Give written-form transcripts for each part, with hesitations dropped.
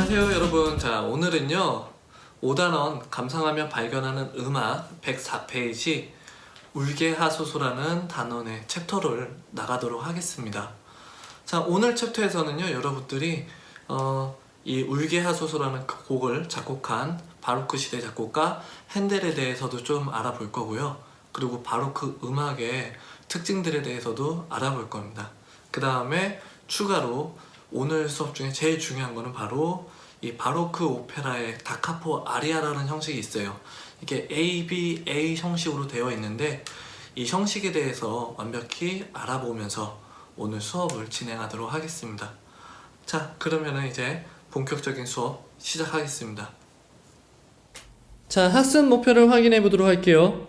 안녕하세요 여러분. 자, 오늘은요 5단원 감상하며 발견하는 음악 104페이지 울게 하소서라는 단원의 챕터를 나가도록 하겠습니다. 자, 오늘 챕터에서는요 여러분들이 이 울게 하소서라는 그 곡을 작곡한 바로크 시대 작곡가 핸델에 대해서도 좀 알아볼 거고요. 그리고 바로크 음악의 특징들에 대해서도 알아볼 겁니다. 그 다음에 추가로 오늘 수업 중에 제일 중요한 거는 바로 이 바로크 오페라의 다카포 아리아라는 형식이 있어요. 이게 ABA 형식으로 되어 있는데 이 형식에 대해서 완벽히 알아보면서 오늘 수업을 진행하도록 하겠습니다. 자, 그러면은 이제 본격적인 수업 시작하겠습니다. 자, 학습 목표를 확인해 보도록 할게요.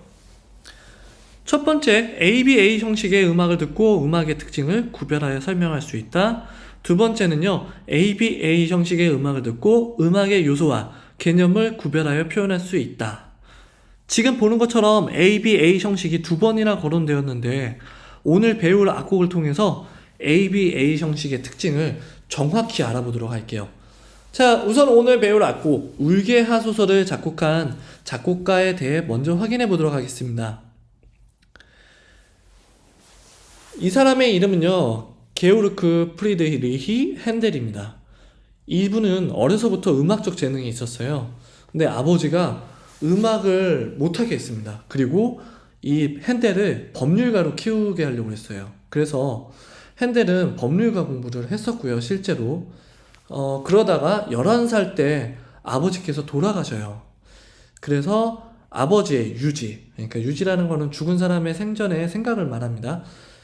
첫 번째, ABA 형식의 음악을 듣고 음악의 특징을 구별하여 설명할 수 있다. 두 번째는요, ABA 형식의 음악을 듣고 음악의 요소와 개념을 구별하여 표현할 수 있다. 지금 보는 것처럼 ABA 형식이 두 번이나 거론되었는데 오늘 배울 악곡을 통해서 ABA 형식의 특징을 정확히 알아보도록 할게요. 자, 우선 오늘 배울 악곡 울게 하소서를 작곡한 작곡가에 대해 먼저 확인해 보도록 하겠습니다. 이 사람의 이름은요 게오르크 프리드리히 핸델입니다. 이분은 어려서부터 음악적 재능이 있었어요. 근데 아버지가 음악을 못하게 했습니다. 그리고 이 핸델을 법률가로 키우게 하려고 했어요. 그래서 핸델은 법률가 공부를 했었고요, 실제로. 그러다가 11살 때 아버지께서 돌아가셔요. 그래서 아버지의 유지, 그러니까 유지라는 거는 죽은 사람의 생전의 생각을 말합니다.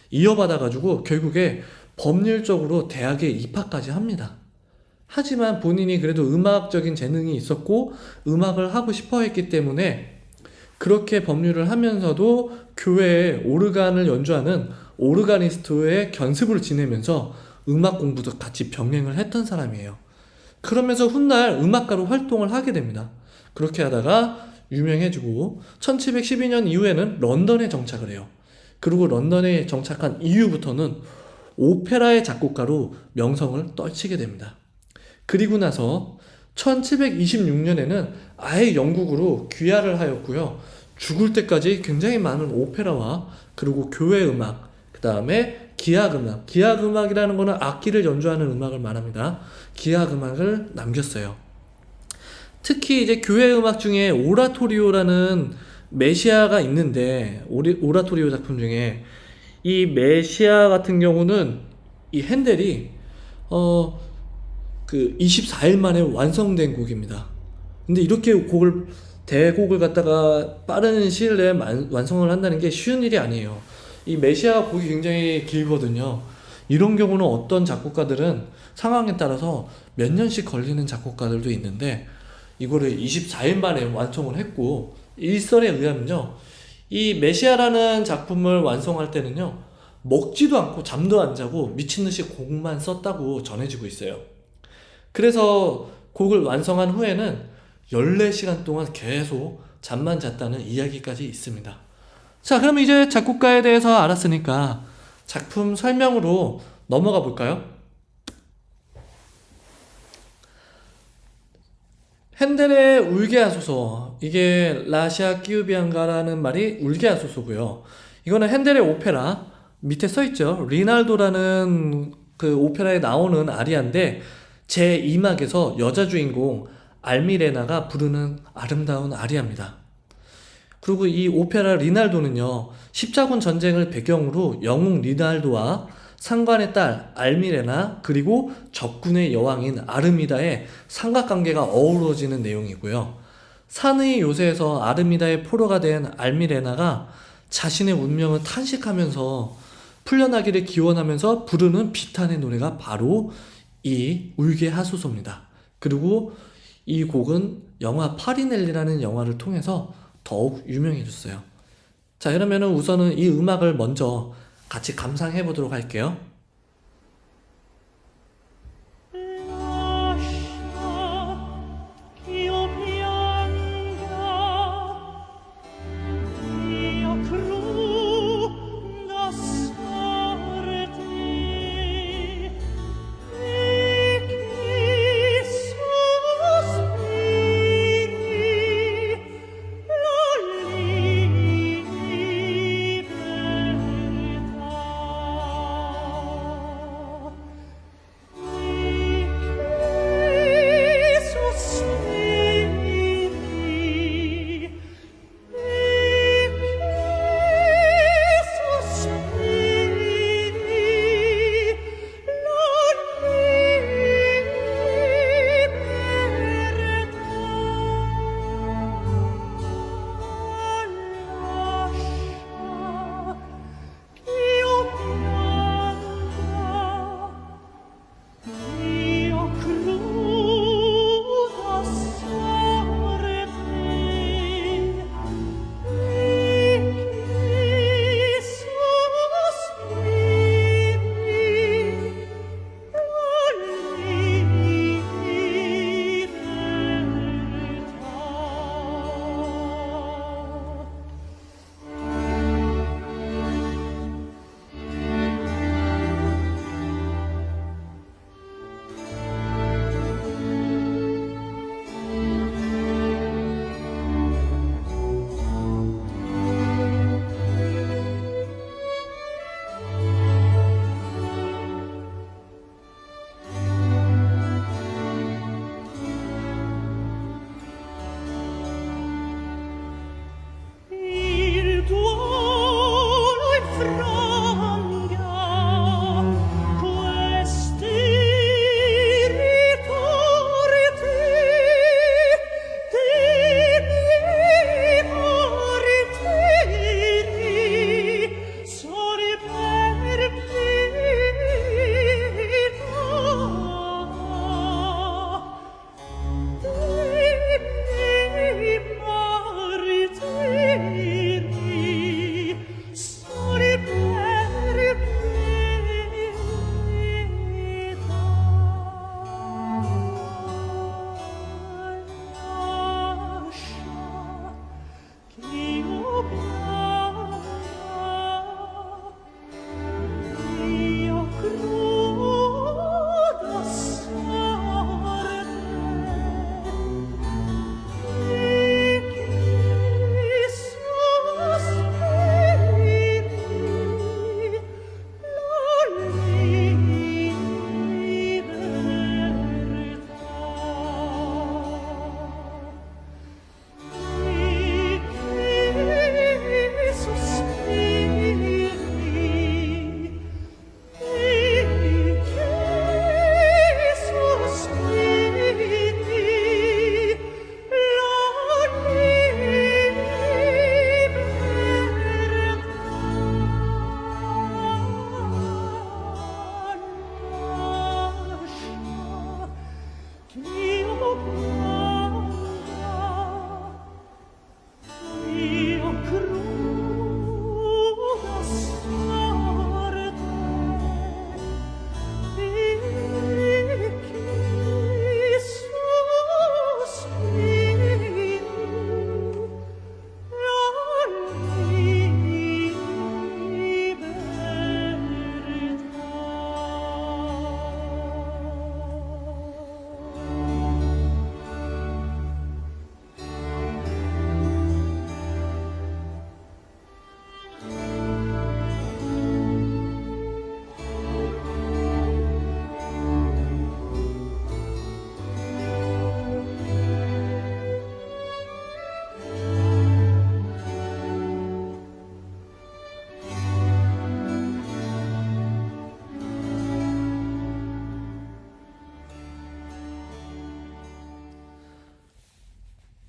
이어받아가지고 결국에 법률적으로 대학에 입학까지 합니다. 하지만 본인이 그래도 음악적인 재능이 있었고 음악을 하고 싶어 했기 때문에 그렇게 법률을 하면서도 교회에 오르간을 연주하는 오르가니스트의 견습을 지내면서 음악 공부도 같이 병행을 했던 사람이에요. 그러면서 훗날 음악가로 활동을 하게 됩니다. 그렇게 하다가 유명해지고 1712년 이후에는 런던에 정착을 해요. 그리고 런던에 정착한 이후부터는 오페라의 작곡가로 명성을 떨치게 됩니다. 그리고 나서 1726년에는 아예 영국으로 귀화를 하였고요. 죽을 때까지 굉장히 많은 오페라와 그리고 교회 음악, 그 다음에 기악음악, 기악음악이라는 거는 악기를 연주하는 음악을 말합니다. 기악음악을 남겼어요. 특히 이제 교회 음악 중에 오라토리오라는 메시아가 있는데 오라토리오 작품 중에 이 메시아 같은 경우는 이 핸델이 24일 만에 완성된 곡입니다. 근데 이렇게 대곡을 갖다가 빠른 시일 내에 완성을 한다는 게 쉬운 일이 아니에요. 이 메시아 곡이 굉장히 길거든요. 이런 경우는 어떤 작곡가들은 상황에 따라서 몇 년씩 걸리는 작곡가들도 있는데 이거를 24일 만에 완성을 했고, 일설에 의하면요 이 메시아라는 작품을 완성할 때는요 먹지도 않고 잠도 안 자고 미친듯이 곡만 썼다고 전해지고 있어요. 그래서 곡을 완성한 후에는 14시간 동안 계속 잠만 잤다는 이야기까지 있습니다. 자, 그럼 이제 작곡가에 대해서 알았으니까 작품 설명으로 넘어가 볼까요? 핸델의 울게 하소서, 이게 라시아 끼우비앙가라는 말이 울게 하소서고요. 이거는 핸델의 오페라, 밑에 써있죠. 리날도라는 그 오페라에 나오는 아리아인데 제2막에서 여자 주인공 알미레나가 부르는 아름다운 아리아입니다. 그리고 이 오페라 리날도는요 십자군 전쟁을 배경으로 영웅 리날도와 상관의 딸 알미레나 그리고 적군의 여왕인 아르미다의 삼각관계가 어우러지는 내용이고요. 산의 요새에서 아르미다의 포로가 된 알미레나가 자신의 운명을 탄식하면서 풀려나기를 기원하면서 부르는 비탄의 노래가 바로 이 울게 하소서입니다. 그리고 이 곡은 영화 파리넬리라는 영화를 통해서 더욱 유명해졌어요. 자, 그러면은 우선은 이 음악을 먼저 같이 감상해 보도록 할게요. Sorti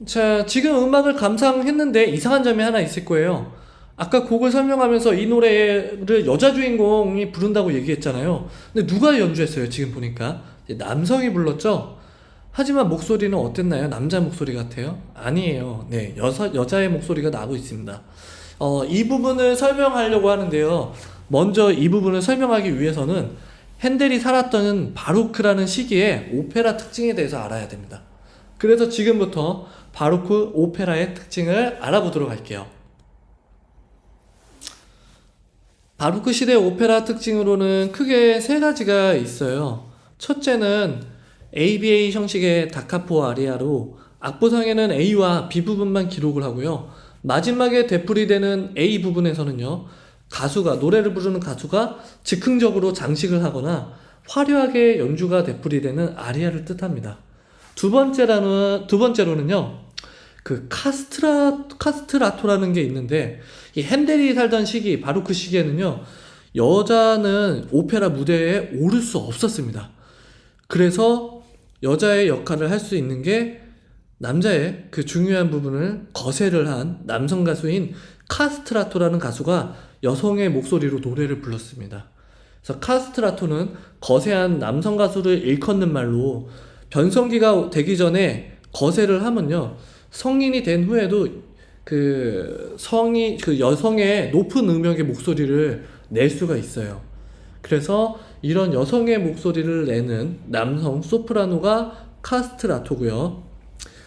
자, 지금 음악을 감상했는데 이상한 점이 하나 있을 거예요. 아까 곡을 설명하면서 이 노래를 여자 주인공이 부른다고 얘기했잖아요. 근데 누가 연주했어요? 지금 보니까 남성이 불렀죠? 하지만 목소리는 어땠나요? 남자 목소리 같아요? 아니에요. 네, 여자의 목소리가 나고 있습니다. 이 부분을 설명하려고 하는데요. 먼저 이 부분을 설명하기 위해서는 핸델이 살았던 바로크라는 시기에 오페라 특징에 대해서 알아야 됩니다. 그래서 지금부터 바로크 오페라의 특징을 알아보도록 할게요. 바로크 시대 오페라 특징으로는 크게 세 가지가 있어요. 첫째는 ABA 형식의 다카포 아리아로 악보상에는 A와 B 부분만 기록을 하고요. 마지막에 되풀이되는 A 부분에서는요, 노래를 부르는 가수가 즉흥적으로 장식을 하거나 화려하게 연주가 되풀이되는 아리아를 뜻합니다. 두 번째로는요, 카스트라토라는 게 있는데, 이 핸델이 살던 시기, 바로 그 시기에는요, 여자는 오페라 무대에 오를 수 없었습니다. 그래서 여자의 역할을 할 수 있는 게 남자의 그 중요한 부분을 거세를 한 남성 가수인 카스트라토라는 가수가 여성의 목소리로 노래를 불렀습니다. 그래서 카스트라토는 거세한 남성 가수를 일컫는 말로, 변성기가 되기 전에 거세를 하면요, 성인이 된 후에도 그 여성의 높은 음역의 목소리를 낼 수가 있어요. 그래서 이런 여성의 목소리를 내는 남성 소프라노가 카스트라토고요.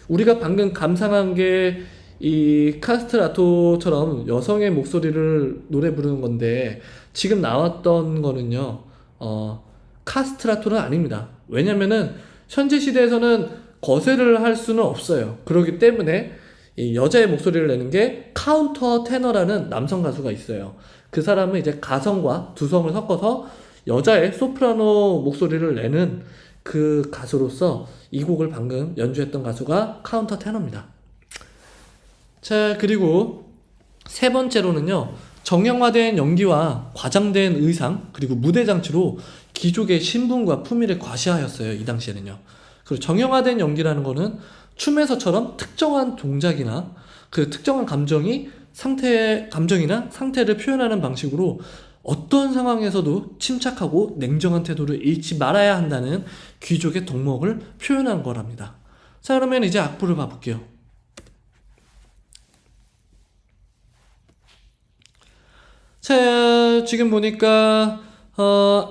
우리가 방금 감상한 게 이 카스트라토처럼 여성의 목소리를 노래 부르는 건데, 지금 나왔던 거는요, 카스트라토는 아닙니다. 왜냐면은 현재 시대에서는 거세를 할 수는 없어요. 그렇기 때문에 이 여자의 목소리를 내는 게 카운터 테너라는 남성 가수가 있어요. 그 사람은 이제 가성과 두성을 섞어서 여자의 소프라노 목소리를 내는 그 가수로서 이 곡을 방금 연주했던 가수가 카운터 테너입니다. 자, 그리고 세 번째로는요, 정형화된 연기와 과장된 의상, 그리고 무대 장치로 귀족의 신분과 품위를 과시하였어요. 이 당시에는요. 그리고 정형화된 연기라는 거는 춤에서처럼 특정한 동작이나 그 특정한 감정이나 상태를 표현하는 방식으로 어떤 상황에서도 침착하고 냉정한 태도를 잃지 말아야 한다는 귀족의 덕목을 표현한 거랍니다. 자, 그러면 이제 악보를 봐볼게요. 자, 지금 보니까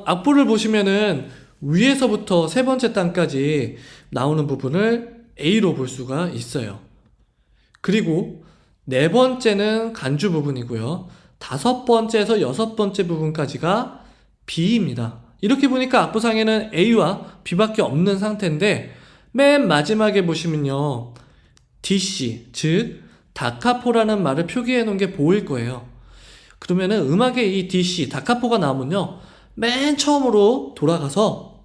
악보를 보시면은 위에서부터 세 번째 단까지 나오는 부분을 A로 볼 수가 있어요. 그리고 네 번째는 간주 부분이고요. 다섯 번째에서 여섯 번째 부분까지가 B입니다. 이렇게 보니까 악보상에는 A와 B밖에 없는 상태인데, 맨 마지막에 보시면요, DC, 즉 다카포라는 말을 표기해 놓은 게 보일 거예요. 그러면은 음악에 이 DC, 다카포가 나오면요, 맨 처음으로 돌아가서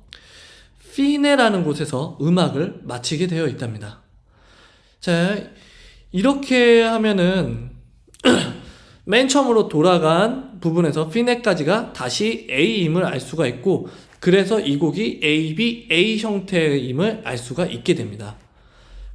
피네라는 곳에서 음악을 마치게 되어 있답니다. 자, 이렇게 하면은 맨 처음으로 돌아간 부분에서 피네까지가 다시 A임을 알 수가 있고, 그래서 이 곡이 A 형태임을 알 수가 있게 됩니다.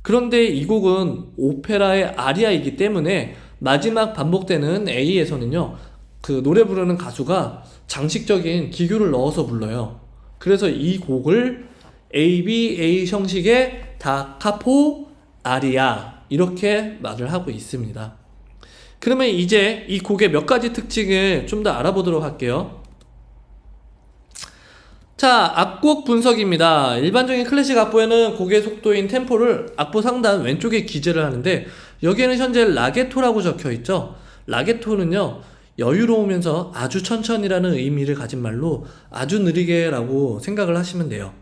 그런데 이 곡은 오페라의 아리아이기 때문에 마지막 반복되는 A에서는요, 그 노래 부르는 가수가 장식적인 기교를 넣어서 불러요. 그래서 이 곡을 A 형식의 다카포 아리아, 이렇게 말을 하고 있습니다. 그러면 이제 이 곡의 몇 가지 특징을 좀 더 알아보도록 할게요. 자, 악곡 분석입니다. 일반적인 클래식 악보에는 곡의 속도인 템포를 악보 상단 왼쪽에 기재를 하는데, 여기에는 현재 라게토라고 적혀 있죠. 라게토는요, 여유로우면서 아주 천천히라는 의미를 가진 말로 아주 느리게라고 생각을 하시면 돼요.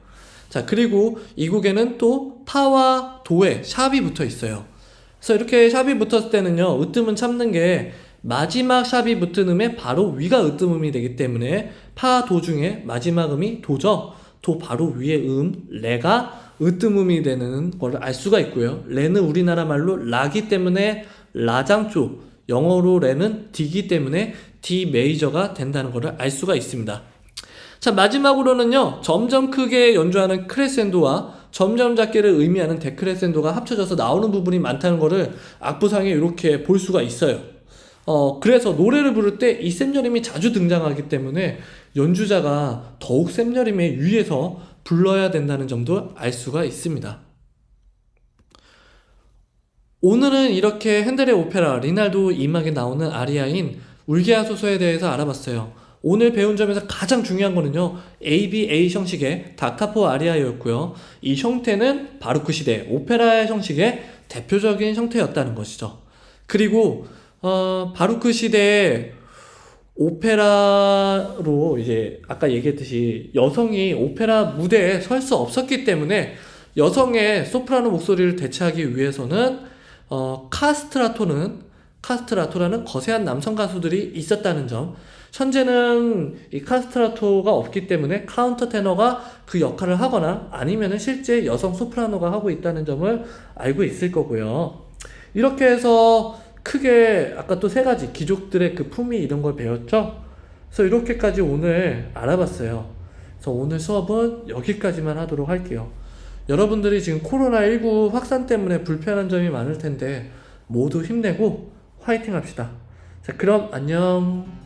자, 그리고 이 곡에는 또 파와 도에 샵이 붙어 있어요. 그래서 이렇게 샵이 붙었을 때는요, 으뜸은 참는 게 마지막 샵이 붙은 음의 바로 위가 으뜸음이 되기 때문에 파, 도 중에 마지막 음이 도죠. 도 바로 위의 레가 으뜸음이 되는 걸 알 수가 있고요. 레는 우리나라 말로 라기 때문에 라장조, 영어로 레는 D이기 때문에 D 메이저가 된다는 걸 알 수가 있습니다. 자, 마지막으로는요, 점점 크게 연주하는 크레센도와 점점 잡기를 의미하는 데크레센도가 합쳐져서 나오는 부분이 많다는 거를 악보상에 이렇게 볼 수가 있어요. 그래서 노래를 부를 때 이 셈여림이 자주 등장하기 때문에 연주자가 더욱 셈여림에 유의해서 불러야 된다는 점도 알 수가 있습니다. 오늘은 이렇게 핸델의 오페라 리날도 2막에 나오는 아리아인 울게 하소서에 대해서 알아봤어요. 오늘 배운 점에서 가장 중요한 거는요, ABA 형식의 다카포 아리아였고요. 이 형태는 바로크 시대 오페라 형식의 대표적인 형태였다는 것이죠. 그리고 바로크 시대의 오페라로 이제 아까 얘기했듯이 여성이 오페라 무대에 설 수 없었기 때문에 여성의 소프라노 목소리를 대체하기 위해서는 카스트라토라는 거세한 남성 가수들이 있었다는 점, 현재는 이 카스트라토가 없기 때문에 카운터 테너가 그 역할을 하거나 아니면은 실제 여성 소프라노가 하고 있다는 점을 알고 있을 거고요. 이렇게 해서 크게 아까 또 3가지 귀족들의 그 품위 이런 걸 배웠죠. 그래서 이렇게까지 오늘 알아봤어요. 그래서 오늘 수업은 여기까지만 하도록 할게요. 여러분들이 지금 코로나19 확산 때문에 불편한 점이 많을 텐데 모두 힘내고 화이팅 합시다. 자, 그럼 안녕.